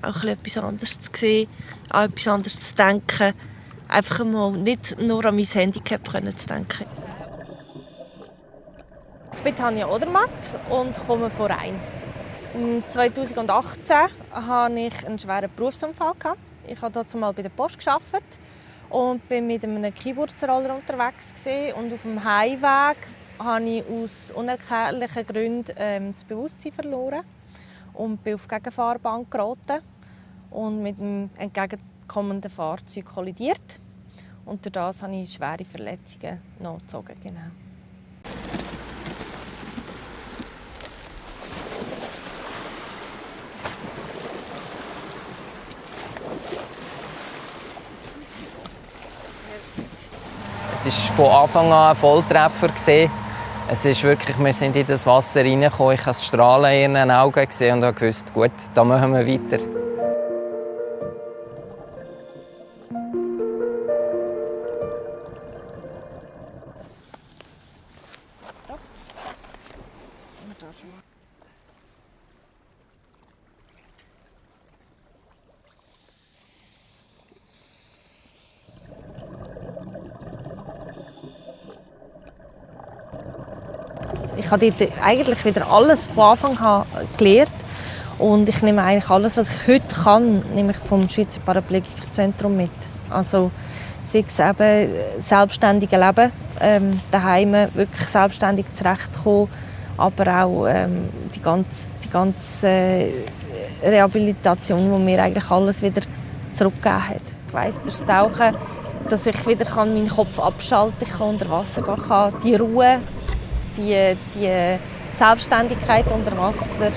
auch etwas anderes zu sehen, auch etwas anderes zu denken. Einfach mal nicht nur an mein Handicap zu denken. Ich bin Tanja Odermatt und komme von Rhein. 2018 hatte ich einen schweren Berufsunfall. Ich habe dort mal bei der Post gearbeitet und bin mit einem Keyboardsroller unterwegs und auf dem Heimweg habe ich aus unerklärlichen Gründen das Bewusstsein verloren und bin auf die Gegenfahrbahn geraten und mit einem entgegenkommenden Fahrzeug kollidiert. Und durch das habe ich schwere Verletzungen nachgezogen. Genau. Es war von Anfang an ein Volltreffer. Es ist wirklich, wir sind in das Wasser reingekommen. Ich habe das Strahlen in ihren Augen gesehen und wusste, gut, da machen wir weiter. Ich habe dort eigentlich wieder alles von Anfang an gelernt. Und ich nehme eigentlich alles, was ich heute kann, nehme ich vom Schweizer Paraplegikerzentrum mit. Also sei es eben selbstständige Leben, daheim wirklich selbstständig zurechtkommen, aber auch die ganze Rehabilitation, die mir eigentlich alles wieder zurückgegeben hat. Ich weiss, durch das Tauchen, dass ich wieder meinen Kopf abschalten kann, unter Wasser gehen kann, die Ruhe, die Selbstständigkeit unter Wasser.